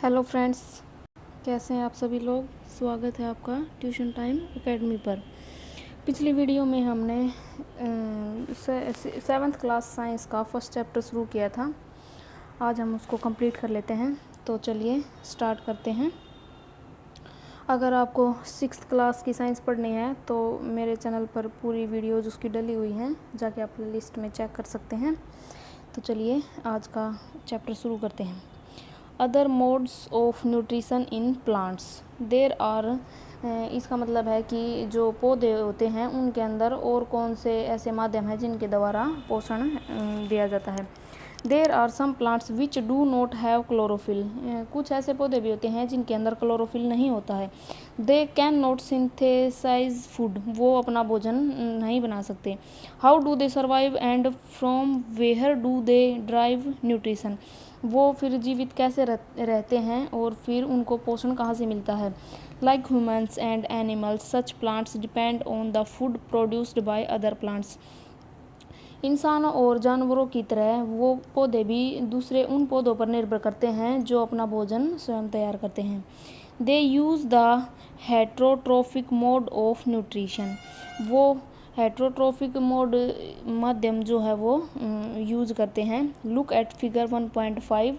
Hello friends, कैसे हैं आप सभी लोग। स्वागत है आपका ट्यूशन टाइम एकेडमी पर। पिछली वीडियो में हमने 7th क्लास साइंस का फर्स्ट चैप्टर शुरू किया था। आज हम उसको कंप्लीट कर लेते हैं। तो चलिए स्टार्ट करते हैं। अगर आपको 6th क्लास की साइंस पढ़नी है तो मेरे चैनल पर पूरी वीडियोज़ उसकी डली हुई हैं, जाके आप लिस्ट में चेक कर सकते हैं। तो चलिए आज का चैप्टर शुरू करते हैं। Other modes of nutrition in plants there are. इसका मतलब है कि जो पौधे होते हैं उनके अंदर और कौन से ऐसे माध्यम हैं जिनके द्वारा पोषण दिया जाता है। There are some plants which do not have chlorophyll. कुछ ऐसे पौधे भी होते हैं जिनके अंदर क्लोरोफिल नहीं होता है। They can not synthesise food. वो अपना भोजन नहीं बना सकते। How do they survive and from where do they derive nutrition. वो फिर जीवित कैसे रहते हैं और फिर उनको पोषण कहाँ से मिलता है। Like humans and animals such plants depend on the food produced by other plants. इंसानों और जानवरों की तरह वो पौधे भी दूसरे उन पौधों पर निर्भर करते हैं जो अपना भोजन स्वयं तैयार करते हैं। They use the heterotrophic mode of nutrition. वो हेट्रोट्रोफिक मोड माध्यम जो है वो यूज़ करते हैं। Look at figure 1.5।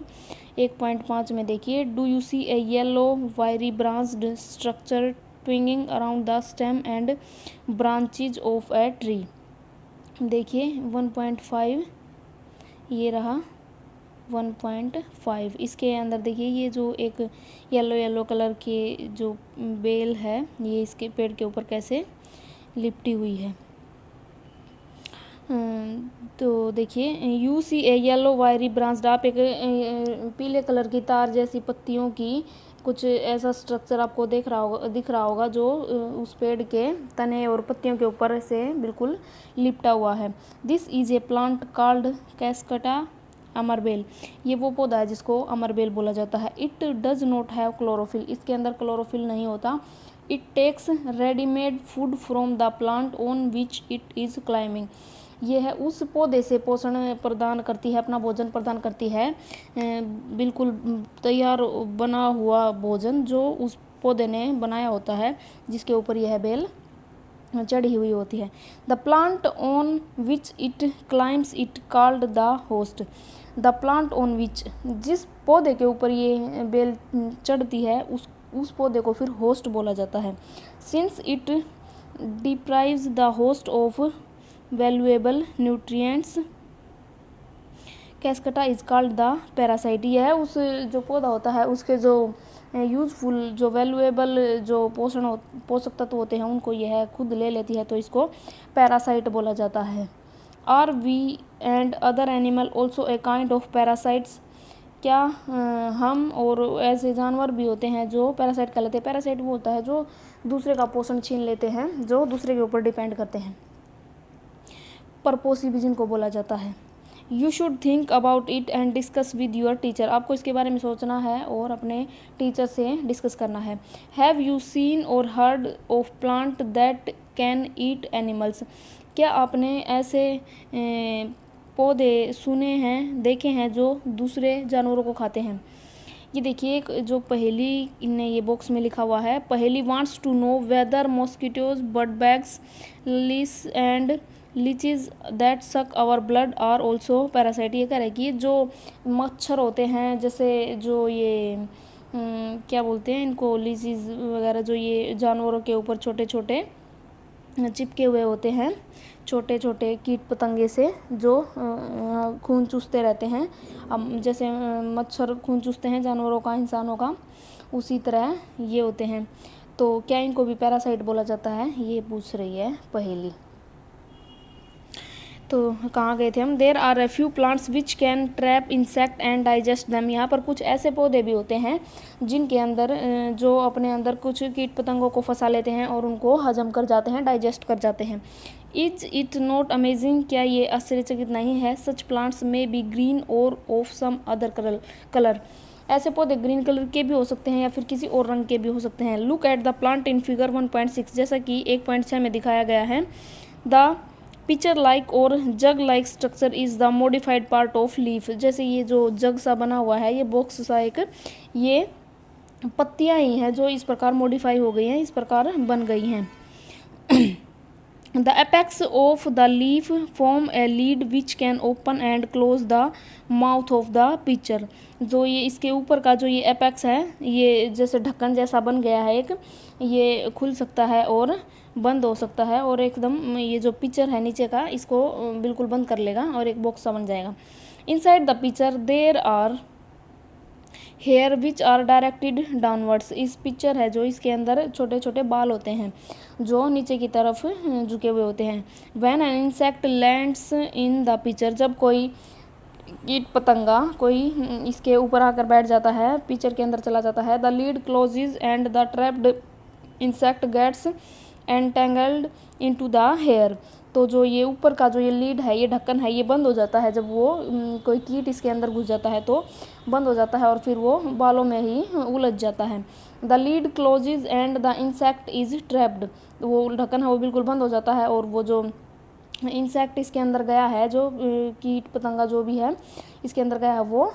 1.5 में देखिए, do you see a yellow wiry branched structure twining around the stem and branches of a tree. देखिए 1.5 ये रहा 1.5। इसके अंदर देखिए ये जो एक येलो कलर के जो बेल है ये इसके पेड़ के ऊपर कैसे लिपटी हुई है। तो देखिए यू सी ए येलो वायरी ब्रांच। आप एक पीले कलर की तार जैसी पत्तियों की कुछ ऐसा स्ट्रक्चर आपको दिख रहा होगा जो उस पेड़ के तने और पत्तियों के ऊपर से बिल्कुल लिपटा हुआ है। This is a plant called Cuscuta amarbel. ये वो पौधा है जिसको अमरबेल बोला जाता है। It does not have chlorophyll. इसके अंदर क्लोरोफिल नहीं होता। It takes readymade food from the plant on which it is climbing. ये है उस पौधे से पोषण प्रदान करती है, अपना भोजन प्रदान करती है, बिल्कुल तैयार बना हुआ भोजन जो उस पौधे ने बनाया होता है जिसके ऊपर यह बेल चढ़ी हुई होती है। The plant on which it climbs it called the host. The plant on विच, जिस पौधे के ऊपर ये बेल चढ़ती है उस पौधे को फिर होस्ट बोला जाता है। Since it deprives the host of valuable nutrients Cuscuta is called the parasite. यह है उस जो पौधा होता है उसके जो यूजफुल जो वैल्यूएबल जो पोषक तत्व होते हैं उनको यह खुद ले लेती है, तो इसको पैरासाइट बोला जाता है। Are we and other animal also a kind of parasites. क्या हम और ऐसे जानवर भी होते हैं जो पैरासाइट कहलाते हैं। पैरासाइट वो होता है जो दूसरे का पोषण छीन लेते हैं, जो दूसरे के ऊपर डिपेंड करते हैं। परपोषी भी जिनको बोला जाता है। You should think about it and discuss with your teacher. आपको इसके बारे में सोचना है और अपने टीचर से डिस्कस करना है। हैव यू सीन और heard of plant that can eat animals. क्या आपने ऐसे पौधे सुने हैं, देखे हैं जो दूसरे जानवरों को खाते हैं। ये देखिए एक जो पहेली ने ये बॉक्स में लिखा हुआ है। Paheli wants to know whether mosquitoes bed bugs lice and leeches that suck our blood are also parasite. ये कह रहे कि जो मच्छर होते हैं, जैसे जो ये क्या बोलते हैं इनको, लीचीज वगैरह, जो ये जानवरों के ऊपर छोटे छोटे चिपके हुए होते हैं, छोटे छोटे कीट पतंगे से जो खून चूसते रहते हैं। अब जैसे मच्छर खून चूसते हैं जानवरों का, इंसानों का, उसी तरह ये होते हैं। तो क्या इनको भी पैरासाइट बोला जाता है, ये पूछ रही है पहेली। तो कहाँ गए थे हम। There are a few plants which can trap insect and digest them. यहाँ पर कुछ ऐसे पौधे भी होते हैं जिनके अंदर जो अपने अंदर कुछ कीट पतंगों को फंसा लेते हैं और उनको हजम कर जाते हैं, डाइजेस्ट कर जाते हैं। Is it not amazing. क्या ये आश्चर्यचकित नहीं है। सच प्लांट्स में बी ग्रीन और ऑफ सम अदर कलर। ऐसे पौधे ग्रीन कलर के भी हो सकते हैं या फिर किसी और रंग के भी हो सकते हैं। Look at the plant in figure 1.6। जैसा कि 1.6 में दिखाया गया है। द पिक्चर लाइक और jug like structure is the modified part of leaf. जैसे ये जो जग सा बना हुआ है, ये बॉक्स सा एक, ये पत्तियां ही हैं जो इस प्रकार मॉडिफाई हो गई हैं, इस प्रकार बन गई हैं। The apex of the leaf form a lead which can open and close the mouth of the picture. जो ये इसके ऊपर का जो ये एपेक्स है, ये जैसे ढक्कन जैसा बन गया है एक, ये खुल सकता है और बंद हो सकता है, और एकदम ये जो पिक्चर है नीचे का, इसको बिल्कुल बंद कर लेगा और एक बॉक्स सा बन जाएगा। Inside the pitcher there are hair which are directed downwards. इस पिक्चर है जो, इसके अंदर छोटे छोटे बाल होते हैं जो नीचे की तरफ झुके हुए होते हैं। When an insect lands in the picture, जब कोई कीट पतंगा कोई इसके ऊपर आकर बैठ जाता है, पिक्चर के अंदर चला जाता है, the lid closes and the trapped insect gets entangled into the hair. तो जो ये ऊपर का जो ये लीड है, ये ढक्कन है, ये बंद हो जाता है। जब वो कोई कीट इसके अंदर घुस जाता है तो बंद हो जाता है और फिर वो बालों में ही उलझ जाता है। The lid closes and the insect is trapped. वो ढक्कन है वो बिल्कुल बंद हो जाता है और वो जो इंसेक्ट इसके अंदर गया है, जो कीट पतंगा जो भी है इसके अंदर गया है, वो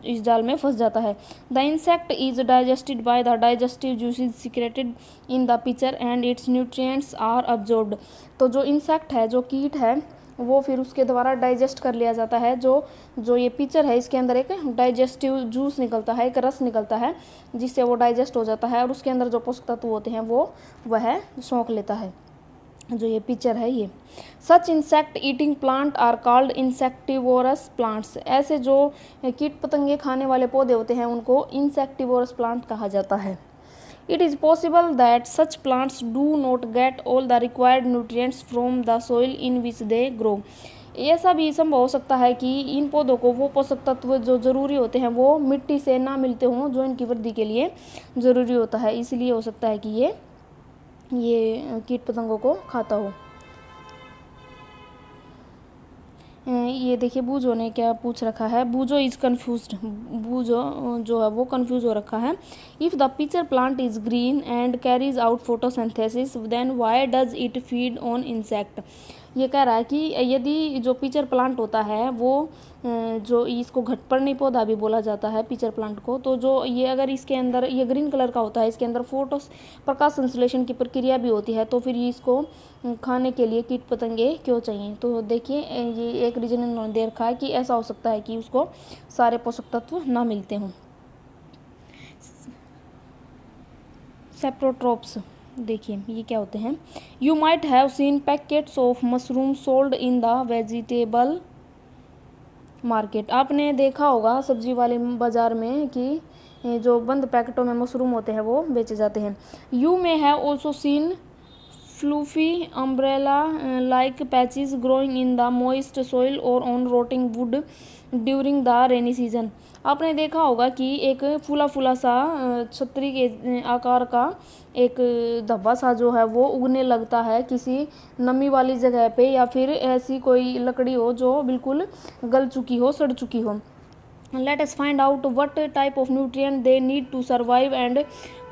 इस जाल में फंस जाता है। The insect is digested by the digestive juices secreted in the pitcher and its nutrients are absorbed. तो जो इंसेक्ट है, जो कीट है, वो फिर उसके द्वारा डाइजेस्ट कर लिया जाता है। जो ये पिक्चर है, इसके अंदर एक डाइजेस्टिव जूस निकलता है, एक रस निकलता है, जिससे वो डाइजेस्ट हो जाता है और उसके अंदर जो पोषक तत्व होते हैं वो वह सोख लेता है। जो ये पिक्चर है ये, such insect eating plant are called insectivorous plants. ऐसे जो कीट पतंगे खाने वाले पौधे होते हैं उनको इंसेक्टिवोरस प्लांट कहा जाता है। It is possible that such plants do not get all the required nutrients from the soil in which they grow. ऐसा भी संभव हो सकता है कि इन पौधों को वो पोषक तत्व जो ज़रूरी होते हैं वो मिट्टी से ना मिलते हों, जो इनकी वृद्धि के लिए ज़रूरी होता है। इसलिए हो सकता है कि ये कीट पतंगों को खाता हो। ये देखिए बूझो ने क्या पूछ रखा है। बूझो इज़ कन्फ्यूज्ड। बूझो जो है वो कन्फ्यूज हो रखा है। If the pitcher plant is green and carries out photosynthesis then why does it feed on insect. ये कह रहा है कि यदि जो पिक्चर प्लांट होता है वो जो इसको घटपर्णी पौधा भी बोला जाता है पिक्चर प्लांट को, तो जो ये अगर इसके अंदर ये ग्रीन कलर का होता है, इसके अंदर प्रकाश संश्लेषण की प्रक्रिया भी होती है, तो फिर ये इसको खाने के लिए कीट पतंगे क्यों चाहिए। तो देखिए ये एक रीजन इन्होंने दे रखा है कि ऐसा हो सकता है कि उसको सारे पोषक तत्व ना मिलते हों। सेप्रोट्रोप्स देखिए ये क्या होते हैं। You might have seen packets of mushroom sold in the vegetable market. आपने देखा होगा सब्जी वाले बाज़ार में कि जो बंद पैकेटों में मशरूम होते हैं वो बेचे जाते हैं। You may have also seen fluffy umbrella like patches growing in the moist soil और on rotting wood during the rainy season. आपने देखा होगा कि एक फूला फूला सा छतरी के आकार का एक धब्बा सा जो है वो उगने लगता है किसी नमी वाली जगह पे, या फिर ऐसी कोई लकड़ी हो जो बिल्कुल गल चुकी हो, सड़ चुकी हो। Let us find out what type of nutrient they need to survive and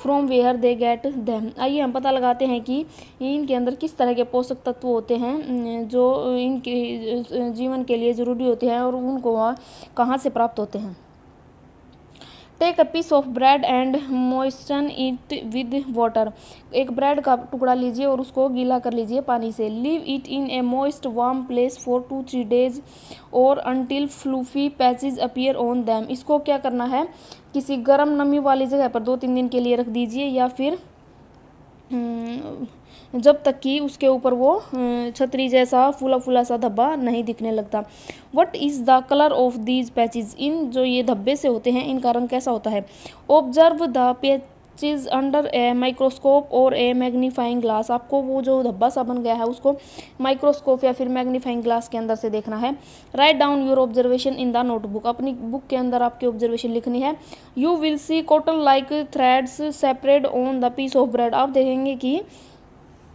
from where they get them। आइए हम पता लगाते हैं कि इनके अंदर किस तरह के पोषक तत्व होते हैं जो इनके जीवन के लिए ज़रूरी होते हैं और उनको कहाँ से प्राप्त होते हैं। Take a piece of bread and moisten it with water. एक ब्रेड का टुकड़ा लीजिए और उसको गीला कर लीजिए पानी से। Leave it in a moist warm place for 2-3 days और until fluffy patches appear on them. इसको क्या करना है, किसी गर्म नमी वाली जगह पर 2-3 दिन के लिए रख दीजिए, या फिर जब तक कि उसके ऊपर वो छतरी जैसा फूला फूला सा धब्बा नहीं दिखने लगता। What is the colour of these patches. इन जो ये धब्बे से होते हैं इनका रंग कैसा होता है। Observe the patches under a microscope और ए मैग्नीफाइंग ग्लास। आपको वो जो धब्बा सा बन गया है उसको माइक्रोस्कोप या फिर मैग्नीफाइंग ग्लास के अंदर से देखना है। Write down your observation in the notebook. अपनी बुक के अंदर आपकी ऑब्जर्वेशन लिखनी है। You will see cotton like threads separate on the piece of bread. आप देखेंगे कि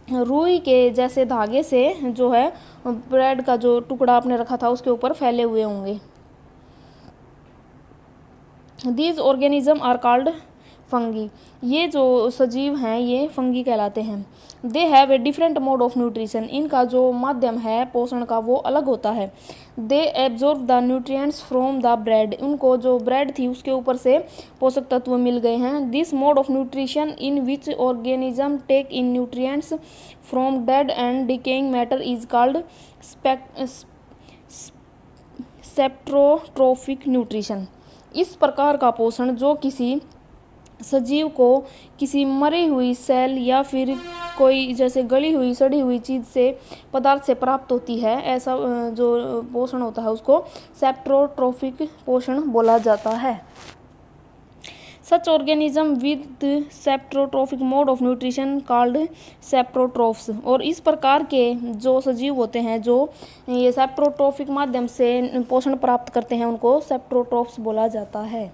रुई के जैसे धागे से जो है ब्रेड का जो टुकड़ा आपने रखा था उसके ऊपर फैले हुए होंगे। These organism are called fungi, ये जो सजीव हैं ये फंगी कहलाते हैं। They have a different mode of nutrition, इनका जो माध्यम है पोषण का वो अलग होता है। They absorb the nutrients from the bread, उनको जो ब्रेड थी उसके ऊपर से पोषक तत्व मिल गए हैं। This mode of nutrition in which organism take in nutrients from dead and decaying matter is called saprotrophic nutrition. इस प्रकार का पोषण जो किसी सजीव को किसी मरी हुई सेल या फिर कोई जैसे गली हुई सड़ी हुई चीज़ से पदार्थ से प्राप्त होती है, ऐसा जो पोषण होता है उसको सेप्ट्रोट्रोफिक पोषण बोला जाता है। Such organism with saprotrophic mode of nutrition called saprotrophs, और इस प्रकार के जो सजीव होते हैं जो ये सेप्ट्रोट्रोफिक माध्यम से पोषण प्राप्त करते हैं उनको सेप्ट्रोट्रोफ्स बोला जाता है।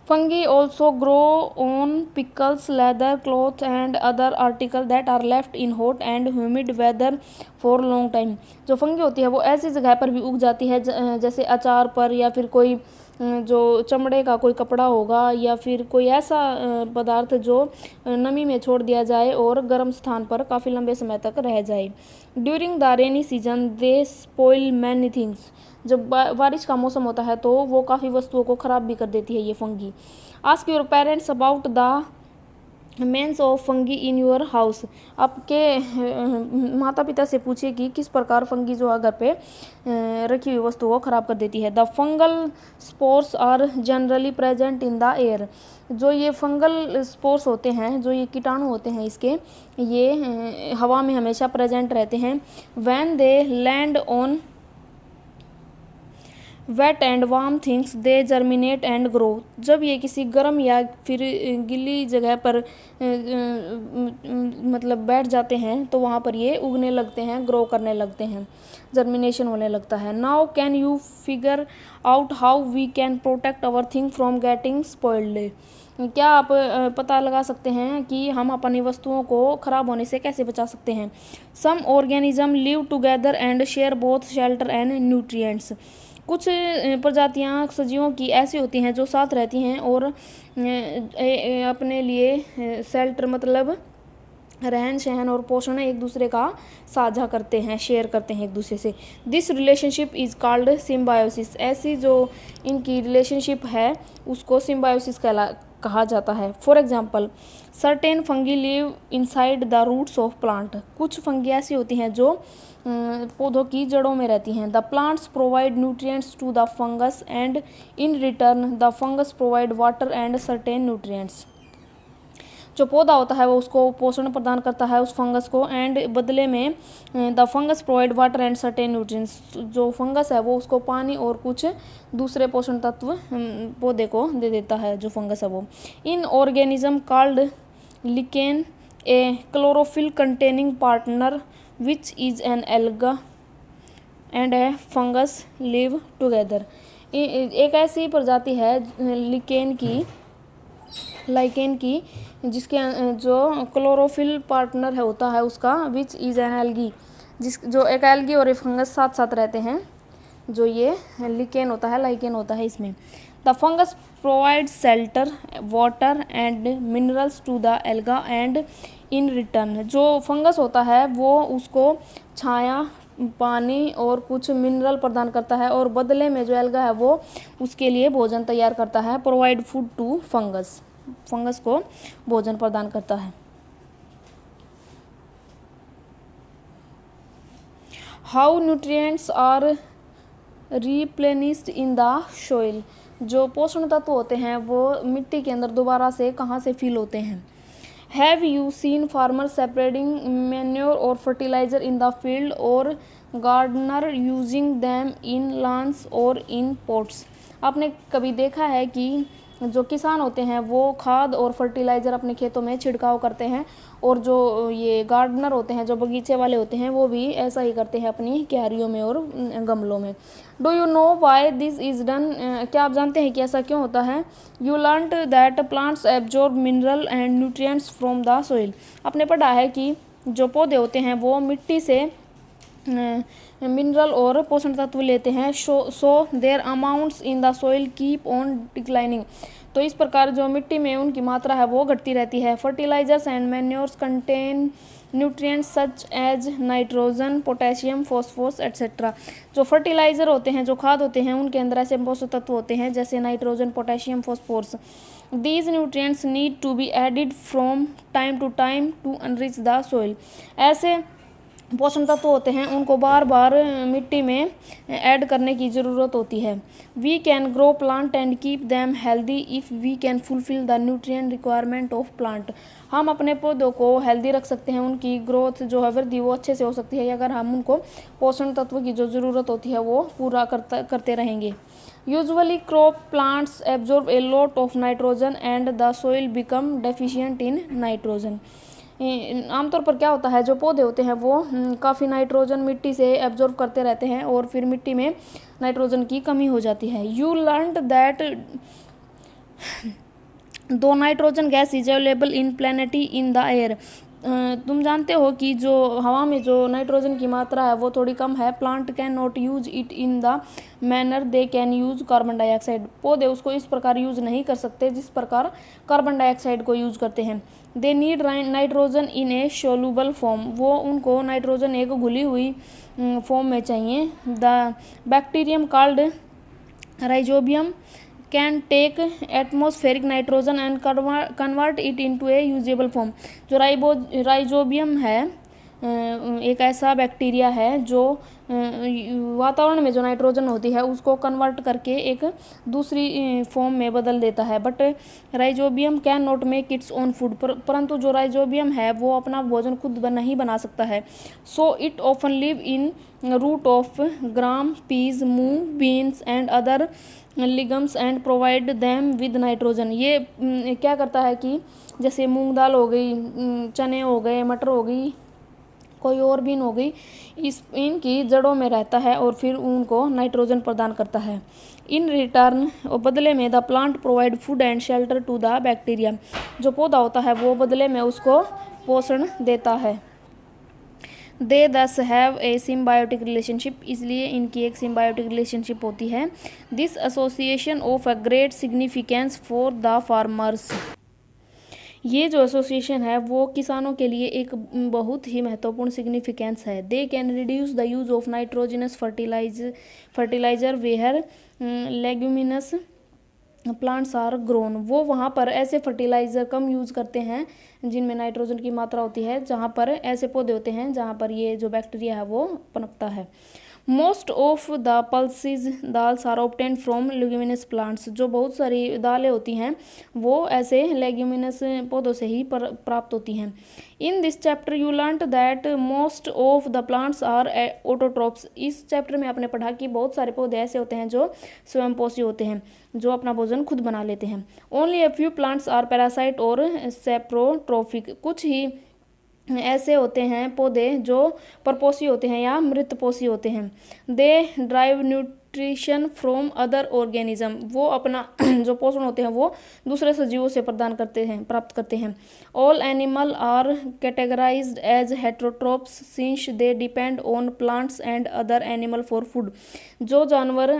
Fungi also grow on pickles, leather, cloth and other articles that are left in hot and humid weather for long time। जो फंगी होती है वो ऐसी जगह पर भी उग जाती है जैसे अचार पर, या फिर कोई जो चमड़े का कोई कपड़ा होगा, या फिर कोई ऐसा पदार्थ जो नमी में छोड़ दिया जाए और गर्म स्थान पर काफ़ी लंबे समय तक रह जाए। During the rainy season they spoil many things, जब बारिश का मौसम होता है तो वो काफ़ी वस्तुओं को ख़राब भी कर देती है ये fungi. Ask your parents about the menace of fungi in your house, आपके माता पिता से पूछिए कि किस प्रकार फंगी जो घर पे रखी हुई वस्तुओं को ख़राब कर देती है। The fungal spores are generally present in the air, जो ये फंगल स्पोर्स होते हैं, जो ये कीटाणु होते हैं इसके, ये हवा में हमेशा प्रेजेंट रहते हैं। When they land on wet and warm things they germinate and grow, जब ये किसी गर्म या फिर गीली जगह पर मतलब बैठ जाते हैं तो वहाँ पर ये उगने लगते हैं, ग्रो करने लगते हैं, जर्मिनेशन होने लगता है। Now can you figure out how we can protect our thing from getting spoiled, क्या आप पता लगा सकते हैं कि हम अपनी वस्तुओं को ख़राब होने से कैसे बचा सकते हैं। Some organism live together and share both shelter and nutrients, कुछ प्रजातियां सजीवों की ऐसी होती हैं जो साथ रहती हैं और अपने लिए शेल्टर मतलब रहन सहन और पोषण एक दूसरे का साझा करते हैं, शेयर करते हैं एक दूसरे से। This relationship is called symbiosis, ऐसी जो इनकी रिलेशनशिप है उसको सिम्बायोसिस कहा जाता है। For example certain fungi live inside the roots of plant, कुछ फंगी ऐसी होती हैं जो पौधों की जड़ों में रहती हैं। The plants provide nutrients to the fungus and in return the fungus provide water and certain nutrients, जो पौधा होता है वो उसको पोषण प्रदान करता है उस फंगस को, एंड बदले में the fungus provide water and certain nutrients, जो फंगस है वो उसको पानी और कुछ दूसरे पोषण तत्व पौधे को दे देता है जो फंगस है वो। In organism called lichen a chlorophyll containing partner which is an alga and a fungus live together, एक ऐसी प्रजाति है लाइकेन की जिसके जो क्लोरोफिल पार्टनर है होता है उसका विच इज़ एन एल्गी, जो एक एल्गी और एक फंगस साथ साथ रहते हैं, जो ये लिकेन होता है, लाइकेन होता है इसमें। The fungus provide shelter water and minerals to the alga and in return, जो फंगस होता है वो उसको छाया पानी और कुछ मिनरल प्रदान करता है और बदले में जो एल्गा है वो उसके लिए भोजन तैयार करता है। Provide food to fungus, fungus को भोजन प्रदान करता है। How nutrients are replenished in the soil, जो पोषण तत्व होते हैं वो मिट्टी के अंदर दोबारा से कहाँ से फिल होते हैं। Have you seen farmer separating manure or fertiliser in the field or gardener using them in lawns or in pots, आपने कभी देखा है कि जो किसान होते हैं वो खाद और फर्टिलाइज़र अपने खेतों में छिड़काव करते हैं, और जो ये गार्डनर होते हैं, जो बगीचे वाले होते हैं, वो भी ऐसा ही करते हैं अपनी क्यारियों में और गमलों में। Do you know why this is done, क्या आप जानते हैं कि ऐसा क्यों होता है। You learned that plants absorb mineral and nutrients from the soil, आपने पढ़ा है कि जो पौधे होते हैं वो मिट्टी से मिनरल और पोषण तत्व लेते हैं। So their amounts in the soil keep on declining, तो इस प्रकार जो मिट्टी में उनकी मात्रा है वो घटती रहती है। Fertilisers and manures contain nutrients such as nitrogen, potassium, phosphorus etcetera. जो फर्टिलाइज़र होते हैं, जो खाद होते हैं, उनके अंदर ऐसे पोषक तत्व होते हैं जैसे nitrogen, potassium, phosphorus. These nutrients need to be added from time to time to enrich the soil। ऐसे पोषण तत्व होते हैं, उनको बार बार मिट्टी में ऐड करने की ज़रूरत होती है। We can grow plant and keep them healthy if we can fulfil the nutrient requirement of plant. हम अपने पौधों को हेल्दी रख सकते हैं, उनकी ग्रोथ जो है वृद्धि वो अच्छे से हो सकती है अगर हम उनको पोषण तत्व की जो ज़रूरत होती है वो पूरा करते रहेंगे। Usually crop plants absorb a lot of nitrogen and the soil become deficient in nitrogen. आमतौर पर क्या होता है, जो पौधे होते हैं वो काफ़ी नाइट्रोजन मिट्टी से एब्जॉर्ब करते रहते हैं और फिर मिट्टी में नाइट्रोजन की कमी हो जाती है। You learned that though nitrogen gas is available in plenty in the air. तुम जानते हो कि जो हवा में जो नाइट्रोजन की मात्रा है वो थोड़ी कम है। Plant can not use it in the manner they can use carbon dioxide. पौधे उसको इस प्रकार यूज नहीं कर सकते जिस प्रकार कार्बन डाइऑक्साइड को यूज करते हैं। They need nitrogen in a soluble form. वो उनको नाइट्रोजन एक घुली हुई फॉर्म में चाहिए। The bacterium called rhizobium can take atmospheric nitrogen and convert it into a usable form. जो राइजोबियम है एक ऐसा बैक्टीरिया है जो वातावरण में जो नाइट्रोजन होती है उसको कन्वर्ट करके एक दूसरी फॉर्म में बदल देता है। But rhizobium can not make its own food. परंतु जो राइजोबियम है वो अपना भोजन खुद नहीं बना सकता है। So it often live in root of gram, peas, moong, beans and other legumes and provide them with nitrogen. ये क्या करता है कि जैसे मूंग दाल हो गई, चने हो गए, मटर हो गई, कोई और बीन हो गई, इनकी जड़ों में रहता है और फिर उनको नाइट्रोजन प्रदान करता है। इन रिटर्न और बदले में the plant provide food and shelter to the bacteria. जो पौधा होता है वो बदले में उसको पोषण देता है। दे दस हैव ए सिम्बायोटिक रिलेशनशिप। इसलिए इनकी एक सिम्बायोटिक रिलेशनशिप होती है। This association of a great significance for the farmers. ये जो एसोसिएशन है वो किसानों के लिए एक बहुत ही महत्वपूर्ण सिग्निफिकेंस है। They can reduce the use of nitrogenous fertilizer where leguminous plants are grown. वो वहाँ पर ऐसे फर्टिलाइज़र कम यूज़ करते हैं जिनमें नाइट्रोजन की मात्रा होती है, जहाँ पर ऐसे पौधे होते हैं जहाँ पर ये जो बैक्टीरिया है वो पनपता है। Most of the pulses dals are obtained from leguminous plants. जो बहुत सारी दालें होती हैं वो ऐसे लेग्यूमिनस पौधों से ही प्राप्त होती हैं। In this chapter you learned that most of the plants are autotrophs. इस चैप्टर में आपने पढ़ा कि बहुत सारे पौधे ऐसे होते हैं जो स्वयंपोषी होते हैं, जो अपना भोजन खुद बना लेते हैं। Only a few plants are parasite और सेप्रोट्रोफिक। कुछ ही ऐसे होते हैं पौधे जो परपोषी होते हैं या मृतपोषी होते हैं। दे derive nutrition from other organism. वो अपना जो पोषण होते हैं वो दूसरे सजीवों से प्राप्त करते हैं। All animal are categorized as heterotrophs since they depend on plants and other animal for food. जो जानवर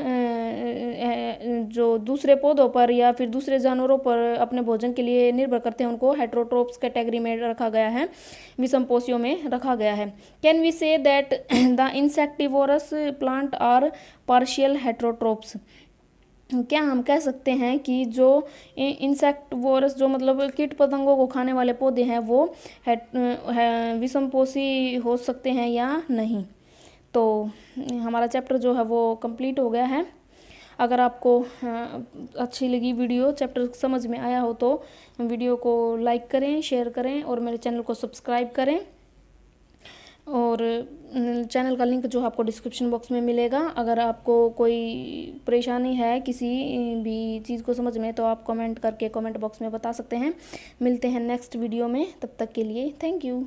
जो दूसरे पौधों पर या फिर दूसरे जानवरों पर अपने भोजन के लिए निर्भर करते हैं उनको हेटेरोट्रोप्स कैटेगरी में रखा गया है, विषमपोषियों में रखा गया है। Can we say that the insectivorous plant are partial heterotrophs. क्या हम कह सकते हैं कि जो इंसेक्टिवोरस जो मतलब कीट पतंगों को खाने वाले पौधे हैं वो विषमपोषी हो सकते हैं या नहीं। तो हमारा चैप्टर जो है वो कंप्लीट हो गया है। अगर आपको अच्छी लगी वीडियो, चैप्टर समझ में आया हो तो वीडियो को लाइक करें, शेयर करें और मेरे चैनल को सब्सक्राइब करें। और चैनल का लिंक जो आपको डिस्क्रिप्शन बॉक्स में मिलेगा। अगर आपको कोई परेशानी है किसी भी चीज़ को समझ में तो आप कमेंट करके कमेंट बॉक्स में बता सकते हैं। मिलते हैं नेक्स्ट वीडियो में, तब तक के लिए थैंक यू।